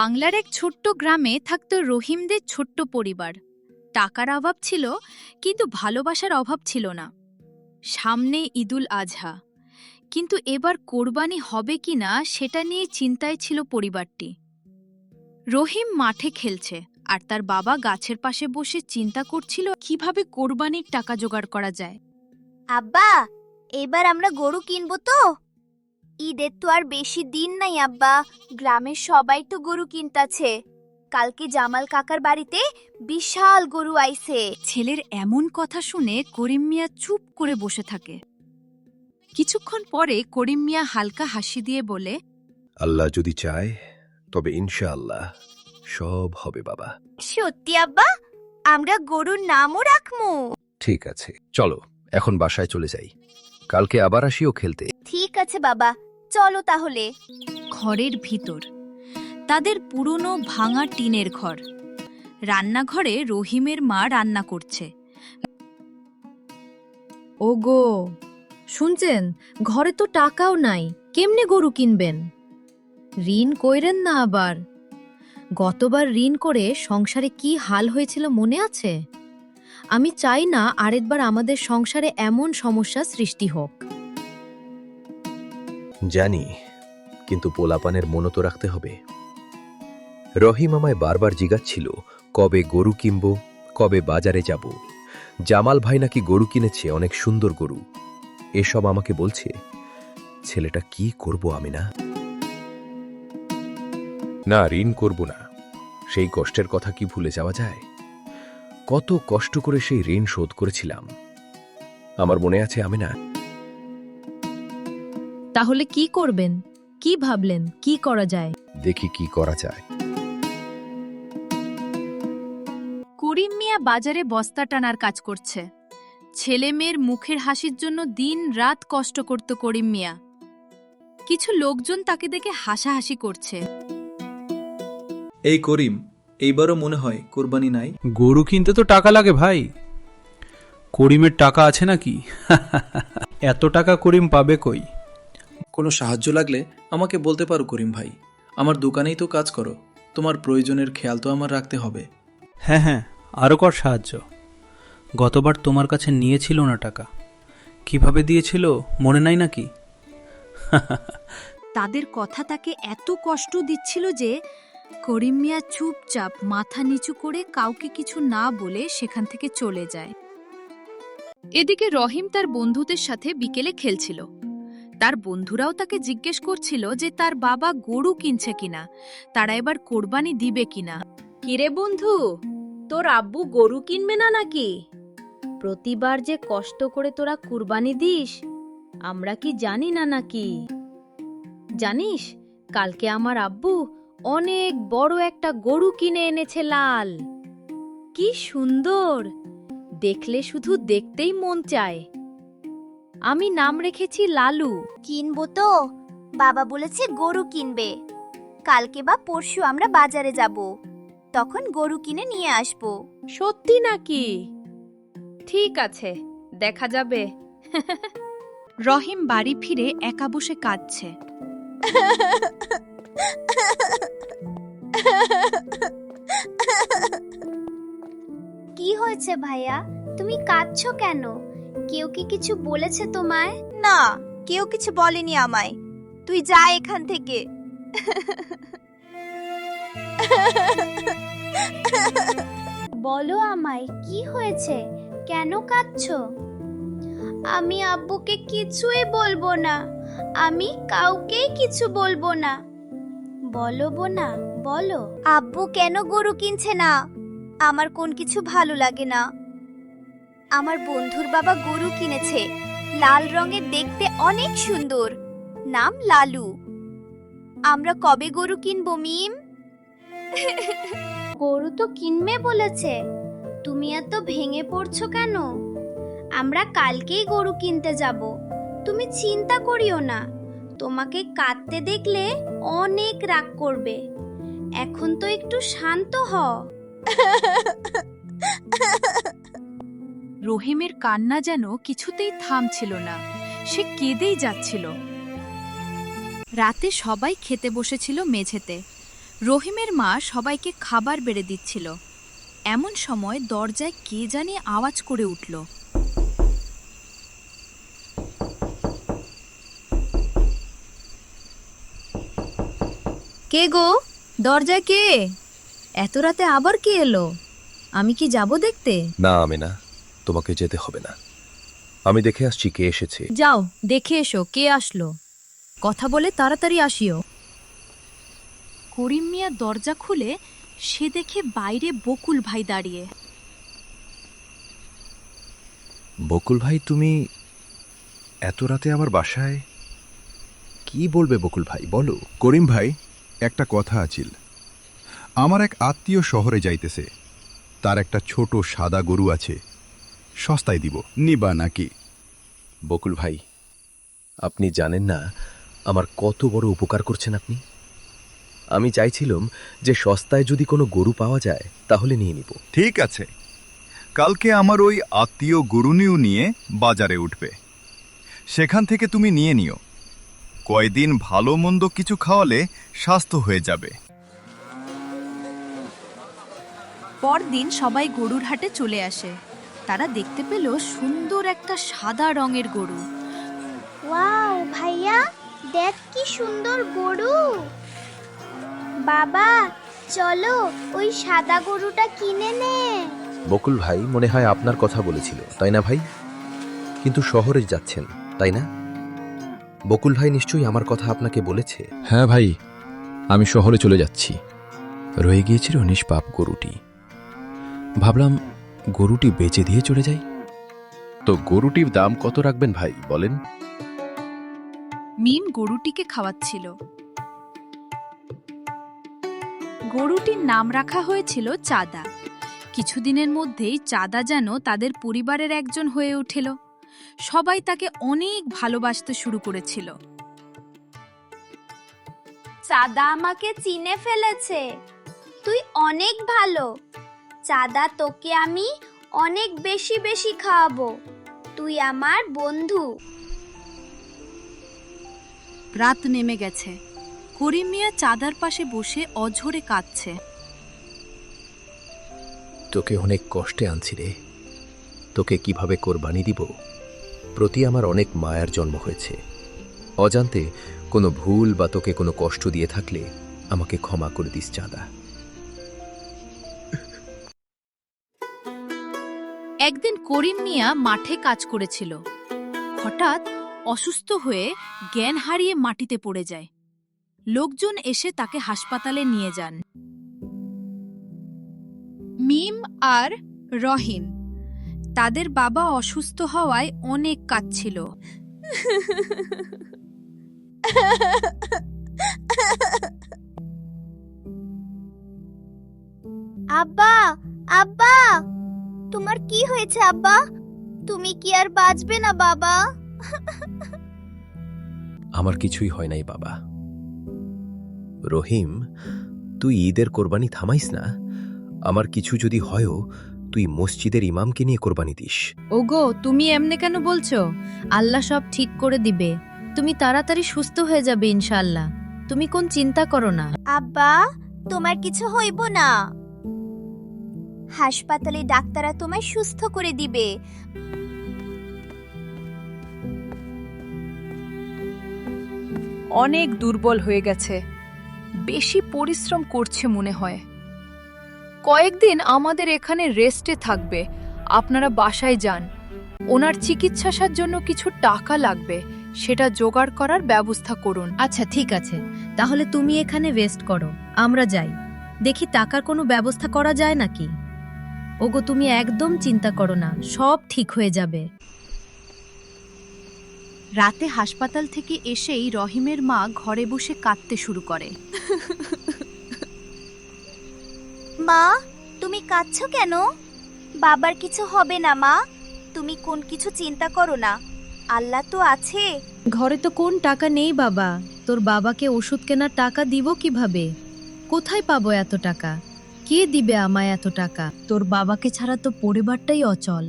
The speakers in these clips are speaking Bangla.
বাংলার এক ছোট্ট গ্রামে থাকত রহিমদের ছোট্ট পরিবার। টাকার অভাব ছিল, কিন্তু ভালোবাসার অভাব ছিল না। সামনে ঈদুল আজহা, কিন্তু এবার কোরবানি হবে কিনা সেটা নিয়ে চিন্তায় ছিল পরিবারটি। রহিম মাঠে খেলছে আর তার বাবা গাছের পাশে বসে চিন্তা করছিল কিভাবে কোরবানির টাকা জোগাড় করা যায়। আব্বা, এবার আমরা গরু কিনবো তো? ঈদের তো আর বেশি দিন নাই আব্বা। গ্রামের সবাই তো গরু কিনতাছে। কালকে জামাল কাকার বাড়িতে বিশাল গরু আইছে। ছেলের এমন কথা শুনে করিম মিয়া চুপ করে বসে থাকে। কিছুক্ষণ পরে করিম মিয়া হালকা হাসি দিয়ে বলে, আল্লাহ যদি চায় তবে ইনশাআল্লাহ সব হবে বাবা। সত্যি আব্বা? আমরা গরুর নামও রাখমু। ঠিক আছে, চলো এখন বাসায় চলে যাই, কালকে আবার আসিও খেলতে। ঠিক আছে বাবা, চলো তাহলে। ঘরের ভিতর তাদের পুরনো ভাঙা টিনের ঘর। রান্নাঘরে রহিমের মা রান্না করছে। ওগো, শুনছেন? ঘরে তো টাকাও নাই, কেমনে গরু কিনবেন? ঋণ কইরেন না আবার। গতবার ঋণ করে সংসারে কি হাল হয়েছিল মনে আছে? আমি চাই না আরেকবার আমাদের সংসারে এমন সমস্যা সৃষ্টি হোক। জানি, কিন্তু পোলাপানের মনও তো রাখতে হবে। রহিম আমায় বারবার জিজ্ঞাচ্ছিল কবে গরু কিনব, কবে বাজারে যাব। জামাল ভাই নাকি গরু কিনেছে, অনেক সুন্দর গরু। এসব আমাকে বলছে। ছেলেটা কি করব আমি? না, ঋণ করব না। সেই কষ্টের কথা কি ভুলে যাওয়া যায়? কত কষ্ট করে সেই ঋণ শোধ করেছিলাম, আমার মনে আছে আমি না। তাহলে কি করবেন? কি ভাবলেন, কি করা যায়? দেখি কি করা যায়। করিম মিয়া বাজারে বস্তা টানার কাজ করছে। ছেলে মেয়ের মুখের হাসির জন্য দিন রাত কষ্ট করত করিম মিয়া। কিছু লোকজন তাকে দেখে হাসাহাসি করছে। এই করিম, এইবারও মনে হয় কোরবানি নাই। গরু কিনতে তো টাকা লাগে ভাই। করিমের টাকা আছে নাকি? এত টাকা করিম পাবে কই? কোনো সাহায্য লাগলে আমাকে বলতে পারো করিম ভাই। আমার দোকানেই তো কাজ করো, তোমার প্রয়োজনের খেয়াল তো আমার রাখতে হবে। হ্যাঁ হ্যাঁ, আরও কর সাহায্য। গতবার তোমার কাছে নিয়েছিল না টাকা, কিভাবে দিয়েছিল মনে নাই নাকি? তাদের কথা তাকে এত কষ্ট দিচ্ছিল যে করিম মিয়া চুপচাপ মাথা নিচু করে কাউকে কিছু না বলে সেখান থেকে চলে যায়। এদিকে রহিম তার বন্ধুদের সাথে বিকেলে খেলছিল। তার বন্ধুরাও তাকে জিজ্ঞেস করছিল যে তার বাবা গরু কিনছে কিনা, তারা এবার কোরবানি দিবে কিনা। কিরে বন্ধু, তোর আব্বু গরু কিনবে না নাকি? প্রতিবার যে কষ্ট করে তোরা কুরবানি দিস, আমরা কি জানি না নাকি? জানিস, কালকে আমার আব্বু অনেক বড় একটা গরু কিনে এনেছে, লাল। কি সুন্দর, দেখলে শুধু দেখতেই মন চায়। আমি নাম রেখেছি লালু। কিনবো তো, বাবা বলেছে গরু কিনবে। কালকে বা পরশু আমরা বাজারে যাব, তখন গরু কিনে নিয়ে আসবো। সত্যি নাকি? ঠিক আছে, দেখা যাবে। রহিম বাড়ি ফিরে একা বসে কাঁদছে। কি হয়েছে ভাইয়া, তুমি কাঁদছো কেন? কেউ কি কিছু বলেছে তোমায়? না, কেউ কিছু বলেনি আমায়। তুই যা এখান থেকে। বলো আমায়, কি হয়েছে? কেন কাঁদছো? আমি আব্বুকে কিছুই বলবো না। আমি কাউকেই কিছু বলবো না। বলো বোনা, বলো। আব্বু কেন গরু কিনছে না? আমার কোন কিছু ভালো লাগে না। আমার বন্ধুর বাবা গরু কিনেছে, লাল রঙের, দেখতে অনেক সুন্দর, নাম লালু। আমরা কবে গরু কিনবো মিম? গরু তো কিনবে বলেছে, তুমি এত ভেঙে পড়ছো কেন? আমরা কালকেই গরু কিনতে যাব, তুমি চিন্তা করিও না। তোমাকে কাঁদতে দেখলে অনেক রাগ করবে। এখন তো একটু শান্ত হও। রহিমের কান্না যেন কিছুতেই থামছিল না, সে কেঁদেই যাচ্ছিল। রাতে সবাই খেতে বসেছিল মেঝেতে। রহিমের মা সবাইকে খাবার বেড়ে দিচ্ছিল। এমন সময় দরজায় কে জানি আওয়াজ করে উঠল। কে গো, দরজায় কে? এত রাতে আবার কে এলো? আমি কি যাব দেখতে? না আমেনা, তোমাকে যেতে হবে না। আমি দেখে আসছি কে এসেছে। যাও দেখে এসো কে আসলো। কথা বলে তাড়াতাড়ি আসিও। করিম মিয়া দরজা খুলে সে দেখে বাইরে বকুল ভাই দাঁড়িয়ে। বকুল ভাই, তুমি এত রাতে আমার বাসায়? কি বলবে বকুল ভাই, বলো। করিম ভাই, একটা কথা আছিল। আমার এক আত্মীয় শহরে যাইতেছে, তার একটা ছোট সাদা গরু আছে, সস্তায় দিব, নিবা নাকি? বকুল ভাই, আপনি জানেন না আমার কত বড় উপকার করছেন আপনি। আমি চাইছিলাম যে সস্তায় যদি কোনো গরু পাওয়া যায় তাহলে নিয়ে নিব। ঠিক আছে, কালকে আমার ওই আত্মীয় গরুনিও নিয়ে বাজারে উঠবে, সেখান থেকে তুমি নিয়ে নিও। কয়দিন ভালো মন্দ কিছু খাওয়ালে স্বাস্থ্য হয়ে যাবে। পরদিন সবাই গরুর হাটে চলে আসে। তারা দেখতে পেল সুন্দর একটা সাদা রঙের গরু। ওয়াও ভাইয়া, দেখ কি সুন্দর গরু। বাবা চলো ওই সাদা গরুটা কিনে নে। বকুল ভাই মনে হয় আপনার কথা বলেছিল, তাই না ভাই? কিন্তু শহরে যাচ্ছেন, তাই না? বকুল ভাই নিশ্চয়ই আমার কথা আপনাকে বলেছে। হ্যাঁ ভাই, আমি শহরে চলে যাচ্ছি। রয়ে গিয়েছিল নিষ্পাপ গরুটি। ভাবলাম গরুটি বেচে দিয়ে চলে যাই। তো গরুটির দাম কত রাখবেন ভাই, বলেন? মিম গরুটিকে খাওয়াচ্ছিল। গরুটির নাম রাখা হয়েছিল চাঁদা। কিছুদিনের মধ্যেই চাঁদা যেন তাদের পরিবারের একজন হয়ে উঠল। সবাই তাকে অনেক ভালোবাসতে শুরু করেছিল। চাঁদা আমাকে চিনে ফেলেছে। তুই অনেক ভালো চাঁদা, তোকে আমি অনেক বেশি বেশি খাওয়াবো। তুই আমার বন্ধু। রাত নেমে গেছে। করিম মিয়া চাঁদার পাশে বসে অঝরে কাঁদছে। তোকে অনেক কষ্টে আনছি রে। তোকে কিভাবে কোরবানি দিব, প্রতি আমার অনেক মায়ার জন্ম হয়েছে। অজান্তে কোনো ভুল বা তোকে কোনো কষ্ট দিয়ে থাকলে আমাকে ক্ষমা করে দিস চাঁদা। একদিন করিম মিয়া মাঠে কাজ করেছিল। হঠাৎ অসুস্থ হয়ে জ্ঞান হারিয়ে মাটিতে পড়ে যায়। লোকজন এসে তাকে হাসপাতালে নিয়ে যান। মিম আর রহিম তাদের বাবা অসুস্থ হওয়ায় অনেক কাঁদছিল। আব্বা, আব্বা, তোমার কি হয়েছে আব্বা? তুমি কি আর বাঁচবে না বাবা? আমার কিছুই হয় নাই বাবা। রহিম, তুই ঈদের কোরবানি থামাইস না। আমার কিছু যদি হয়ও তুই মসজিদের ইমামকে নিয়ে কোরবানি দিস। ওগো, তুমি এমনে কেন বলছো? আল্লাহ সব ঠিক করে দিবে। তুমি তাড়াতাড়ি সুস্থ হয়ে যাবে ইনশাআল্লাহ। তুমি কোন চিন্তা করো না। আব্বা, তোমার কিছু হইব না। হাসপাতালে ডাক্তাররা তোমায় সুস্থ করে দিবে। অনেক দুর্বল হয়ে গেছে, বেশি পরিশ্রম করছে মনে হয়। কয়েকদিন আমাদের এখানে রেস্টে থাকবে, আপনারা বাসায় যান। ওনার চিকিৎসার জন্য কিছু টাকা লাগবে, সেটা জোগাড় করার ব্যবস্থা করুন। আচ্ছা ঠিক আছে, তাহলে তুমি এখানে রেস্ট করো, আমরা যাই। দেখি টাকার কোনো ব্যবস্থা করা যায় নাকি। ওগো, তুমি একদম চিন্তা করো না, সব ঠিক হয়ে যাবে। রাতে হাসপাতাল থেকে এসেই রহিমের মা ঘরে বসে কাঁদতে শুরু করে। মা, তুমি কাঁদছো কেন? বাবার কিছু হবে না মা, তুমি কোন কিছু চিন্তা করো না, আল্লাহ তো আছে। ঘরে তো কোন টাকা নেই বাবা। তোর বাবাকে ওষুধ কেনার টাকা দিব কিভাবে? কোথায় পাবো এত টাকা? কে দিবে আমায় এত টাকা? তোর বাবাকে ছাড়া তো পরিবারটাই অচল।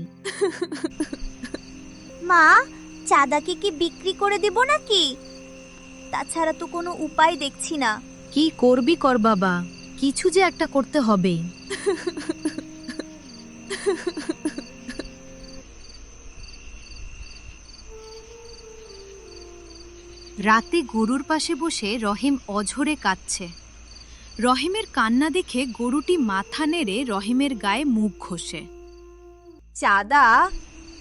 মা, চাঁদাকে কি বিক্রি করে দিব নাকি? তাছাড়া তো কোনো উপায় দেখছি না। কি করবি কর বাবা, কিছু যে একটা করতে হবেই। রাতে গরুর পাশে বসে রহিম অঝরে কাঁদছে। রহিমের কান্না দেখে গরুটি মাথা নেড়ে রহিমের গায়ে মুখ ঘষে। চাঁদা,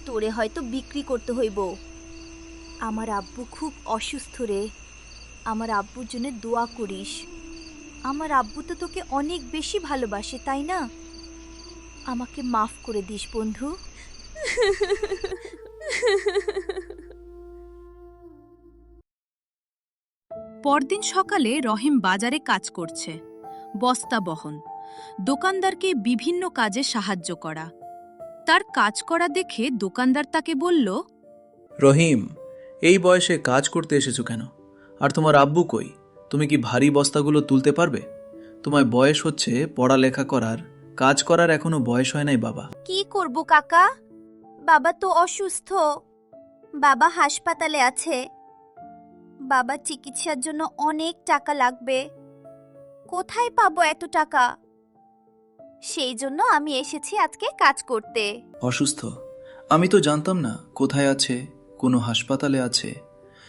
তোরে হয়তো বিক্রি করতে হইব। আমার আব্বু খুব অসুস্থ রে। আমার আব্বুর জন্য দোয়া করিস। আমার আব্বু তো তোকে অনেক বেশি ভালোবাসে, তাই না? আমাকে মাফ করে দিস বন্ধু। পরদিন সকালে রহিম বাজারে কাজ করছে, বস্তা বহন, দোকানদারকে বিভিন্ন কাজে সাহায্য করা। তার কাজ করা দেখে দোকানদার তাকে বলল, রহিম, এই বয়সে কাজ করতে এসেছো কেন? আর তোমার আব্বু কই? তুমি কি ভারী বস্তাগুলো তুলতে পারবে? তোমার বয়স হচ্ছে পড়ালেখা করার, কাজ করার এখনো বয়স হয় নাই বাবা। কি করব কাকা? বাবা তো অসুস্থ। বাবা হাসপাতালে আছে। বাবা চিকিৎসার জন্য অনেক টাকা লাগবে। কোথায় পাবো এত টাকা? সেই জন্য আমি এসেছি আজকে কাজ করতে। অসুস্থ? আমি তো জানতাম না কোথায় আছে, কোনো হাসপাতালে আছে।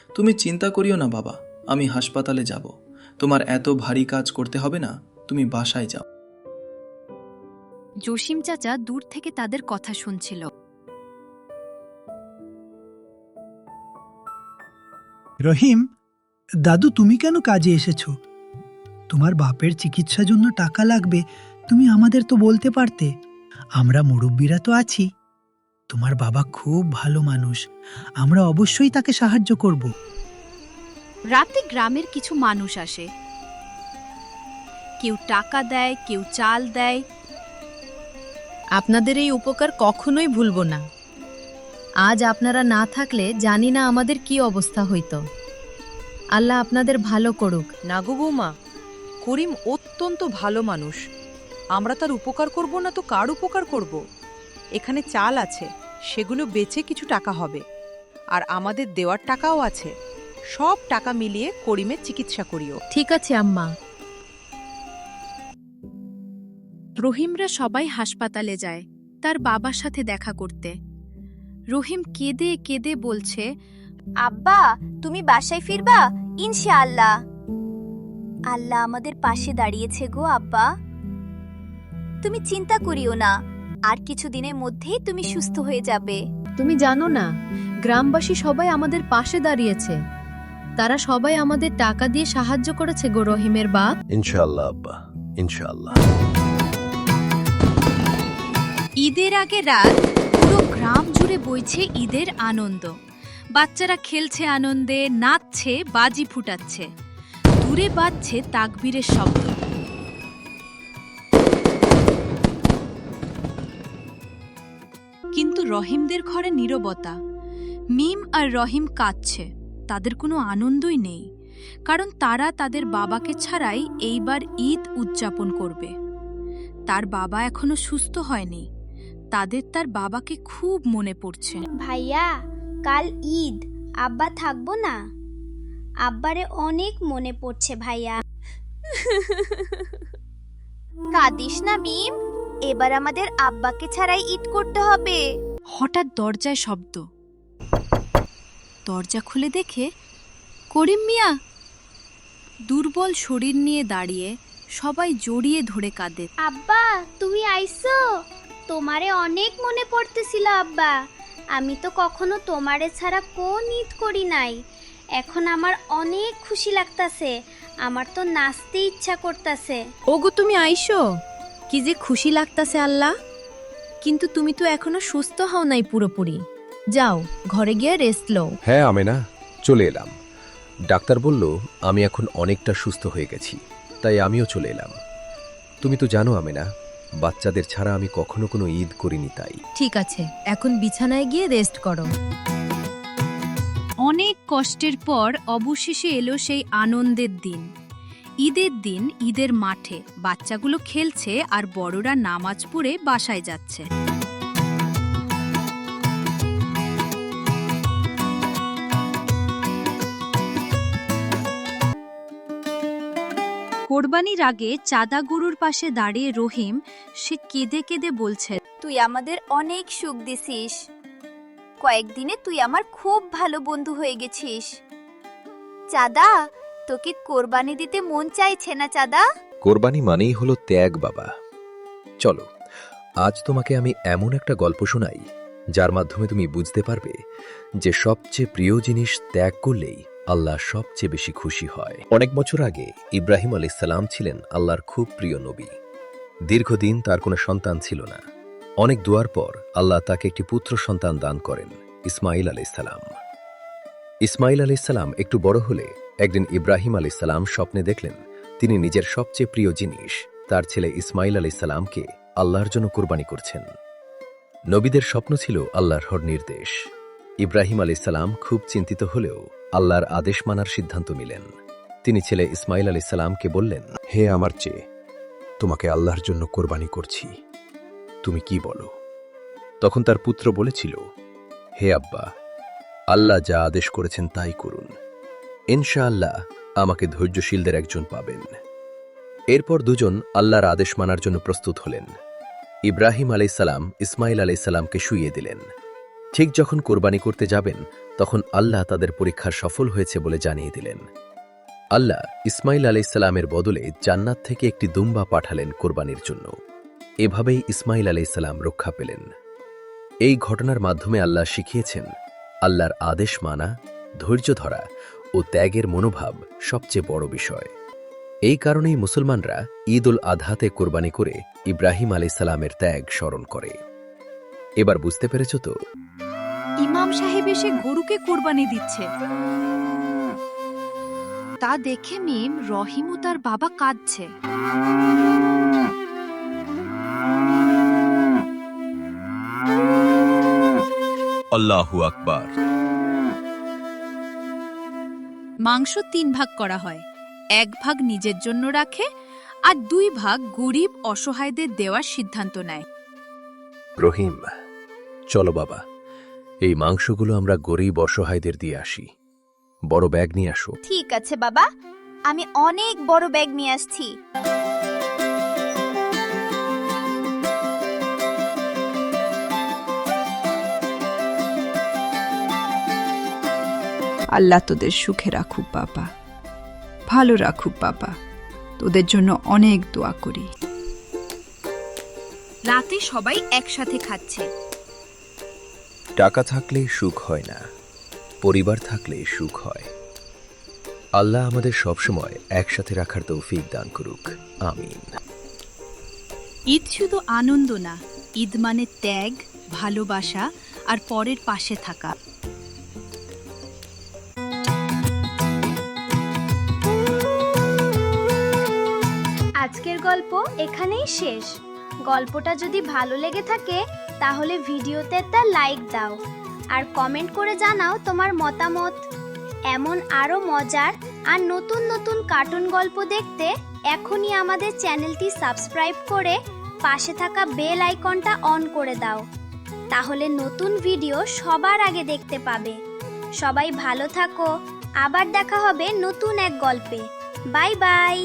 তুমি চিন্তা করিও না বাবা, আমি হাসপাতালে যাব। তোমার এত ভারী কাজ করতে হবে না, তুমি বাসায় যাও। জসিম চাচা দূর থেকে তাদের কথা শুনছিল। রহিম, দাদু তুমি কেন কাজে এসেছো? তোমার বাপের চিকিৎসার জন্য টাকা লাগবে, তুমি আমাদের তো বলতে পারতে। আমরা মুরব্বীরা তো আছি। তোমার বাবা খুব ভালো মানুষ, আমরা অবশ্যই তাকে সাহায্য করব। রাতে গ্রামের কিছু মানুষ আসে, কেউ টাকা দেয়, কেউ চাল দেয়। আপনাদের এই উপকার কখনোই ভুলব না। আজ আপনারা না থাকলে জানি না আমাদের কি অবস্থা হইতো। আল্লাহ আপনাদের ভালো করুক। না গো বৌমা, করিম অত্যন্ত ভালো মানুষ। আমরা তার উপকার করব না তো কার উপকার করব? এখানে চাল আছে, সেগুলো বেচে কিছু টাকা হবে। আর আমাদের দেওয়ার টাকাও আছে। সব টাকা মিলিয়ে করিমের চিকিৎসা করিও। ঠিক আছে আম্মা। রহিমরা সবাই হাসপাতালে যায় তার বাবার সাথে দেখা করতে। রহিম কেঁদে কেঁদে বলছে, আব্বা, তুমি বাসায় ফিরবা ইনশাআল্লাহ। আল্লাহ আমাদের পাশে দাঁড়িয়েছে গো আব্বা। তুমি চিন্তা করিও না, আর কিছু দিনের মধ্যেই তুমি সুস্থ হয়ে যাবে। তুমি জানো না, গ্রামবাসী সবাই আমাদের পাশে দাঁড়িয়েছে। তারা সবাই আমাদের টাকা দিয়ে সাহায্য করেছে গো রহিমের বাপ। ইনশাআল্লাহ আব্বা, ইনশাআল্লাহ। ঈদের আগে রাত পুরো গ্রাম জুড়ে বইছে ঈদের আনন্দ। বাচ্চারা খেলছে আনন্দে, নাচছে, বাজি ফুটাচ্ছে। দূরে বাজছে তাকবীরের শব্দ। কিন্তু রহিমদের ঘরে নীরবতা। মিম আর রহিম কাঁদছে, তাদের কোনো আনন্দই নেই, কারণ তারা তাদের বাবাকে ছাড়াই এইবার ঈদ উদযাপন করবে। তার বাবা এখনো সুস্থ হয়নি, তাদের তার বাবাকে খুব মনে পড়ছে। ভাইয়া, কাল ঈদ, আব্বা থাকবো না? আব্বারে অনেক মনে পড়ছে ভাইয়া। কাঁদিস না মিম, এবার আমাদের আব্বাকে ছাড়াই ঈদ করতে হবে। হঠাৎ দরজায় শব্দ। দরজা খুলে দেখে করিম মিয়া দুর্বল শরীর নিয়ে দাঁড়িয়ে, সবাই জড়িয়ে ধরে কাঁদে। আব্বা, তুমি আইছো? তোমারে অনেক মনে পড়তেছিল আব্বা। আমি তো কখনো তোমারে ছাড়া কোন ঈদ করি নাই। এখন আমার অনেক খুশি লাগতাছে। আমার তো নাচতে ইচ্ছা করতাছে। ওগো তুমি আইসো, কি যে খুশি লাগতাছে আল্লাহ। কিন্তু তুমি তো এখনো সুস্থ হও নাই পুরোপুরি। যাও ঘরে গিয়ে রেস্ট লও। হ্যাঁ আমেনা, চলে এলাম। ডাক্তার বলল আমি এখন অনেকটা সুস্থ হয়ে গেছি, তাই আমিও চলে এলাম। তুমি তো জানো আমেনা, বাচ্চাদের ছাড়া আমি কখনো কোনো ঈদ করিনি। তাই ঠিক আছে, এখন বিছানায় গিয়ে রেস্ট করো। অনেক কষ্টের পর অবশেষে এলো সেই আনন্দের দিন। ঈদের দিন ঈদের মাঠে বাচ্চাগুলো খেলছে আর বড়রা নামাজ পড়ে বাসায় যাচ্ছে। কোরবানির আগে চাঁদা গরুর পাশে দাঁড়িয়ে রহিম সে কেঁদে কেঁদে বলছে, তুই আমাদের অনেক সুখ দিছিস। কয়েকদিনে তুই আমার খুব ভালো বন্ধু হয়ে গেছিস। চাঁদা, তোকে কোরবানি দিতে মন চাইছে না চাঁদা? কোরবানি মানেই হলো ত্যাগ বাবা। চলো, আজ তোমাকে আমি এমন একটা গল্প শোনাই যার মাধ্যমে তুমি বুঝতে পারবে যে সবচেয়ে প্রিয় জিনিস ত্যাগ করলেই আল্লাহ সবচেয়ে বেশি খুশি হয়। অনেক বছর আগে ইব্রাহিম আলাইসাল্লাম ছিলেন আল্লাহর খুব প্রিয় নবী। দীর্ঘদিন তার কোনো সন্তান ছিল না। অনেক দোয়ার পর আল্লাহ তাকে একটি পুত্র সন্তান দান করেন, ইসমাইল আলাইসাল্লাম। ইসমাইল আলাইসাল্লাম একটু বড় হলে একদিন ইব্রাহিম আলাইসাল্লাম স্বপ্নে দেখলেন তিনি নিজের সবচেয়ে প্রিয় জিনিস তার ছেলে ইসমাইল আলাইসাল্লামকে আল্লাহর জন্য কোরবানি করছেন। নবীদের স্বপ্ন ছিল আল্লাহর নির্দেশ। ইব্রাহিম আলাইসাল্লাম খুব চিন্তিত হলেও আল্লাহর আদেশ মানার সিদ্ধান্ত নিলেন। তিনি ছেলে ইসমাইল আলাইসাল্লামকে বললেন, হে আমার চেয়ে, তোমাকে আল্লাহর জন্য কোরবানি করছি, তুমি কি বলো? তখন তার পুত্র বলেছিল, হে আব্বা, আল্লাহ যা আদেশ করেছেন তাই করুন, ইনশাআল্লাহ আমাকে ধৈর্যশীলদের একজন পাবেন। এরপর দুজন আল্লাহর আদেশ মানার জন্য প্রস্তুত হলেন। ইব্রাহিম আলাইসাল্লাম ইসমাইল আলাইসাল্লামকে শুইয়ে দিলেন। ঠিক যখন কোরবানি করতে যাবেন তখন আল্লাহ তাদের পরীক্ষা সফল হয়েছে বলে জানিয়ে দিলেন। আল্লাহ ইসমাইল আলাইসাল্লামের বদলে জান্নাত থেকে একটি দুম্বা পাঠালেন কোরবানির জন্য। এভাবেই ইসমাইল আলাইসাল্লাম রক্ষা পেলেন। এই ঘটনার মাধ্যমে আল্লাহ শিখিয়েছেন আল্লাহর আদেশ মানা, ধৈর্য ধরা ও ত্যাগের মনোভাব সবচেয়ে বড় বিষয়। এই কারণেই মুসলমানরা ঈদ উল আজহাতে কোরবানি করে ইব্রাহিম আলাইসাল্লামের ত্যাগ স্মরণ করে। এবার বুঝতে পেরেছ তো? ইমাম সাহেব এসে গরুকে কোরবানি দিচ্ছে। তা দেখে মিম, রহিম ও তার বাবা কাঁদছে। আল্লাহু আকবার। মাংস 3 ভাগ করা হয়। 1 ভাগ নিজের জন্য রাখে আর 2 ভাগ গরিব অসহায়দের দেওয়ার সিদ্ধান্ত নেয়। রহিম, চলো বাবা, এই মাংসগুলো আমরা গরিব অসহায়দের দিয়ে আসি। বড় ব্যাগ নিয়ে আসো। ঠিক আছে বাবা, আমি অনেক বড় ব্যাগ নিয়ে আসছি। আল্লাহ তোদের সুখে রাখুক বাবা, ভালো রাখুক বাবা, তোদের জন্য অনেক দোয়া করি। রাতে সবাই একসাথে খাচ্ছে। টাকা থাকলে সুখ হয় না, পরিবার থাকলে সুখ হয়। আল্লাহ আমাদের সবসময় একসাথে রাখার তৌফিক দান করুক, আমিন। ঈদ শুধু আনন্দ না, ঈদ মানে ত্যাগ, ভালোবাসা আর পরের পাশে থাকা। আজকের গল্প এখানেই শেষ। গল্পটা যদি ভালো লেগে থাকে তাহলে ভিডিওতে একটা লাইক দাও আর কমেন্ট করে জানাও তোমার মতামত। এমন আরো মজার আর নতুন নতুন কার্টুন গল্প দেখতে এখনই আমাদের চ্যানেলটি সাবস্ক্রাইব করে পাশে থাকা বেল আইকনটা অন করে দাও, তাহলে নতুন ভিডিও সবার আগে দেখতে পাবে। সবাই ভালো থাকো, আবার দেখা হবে নতুন এক গল্পে। Bye bye.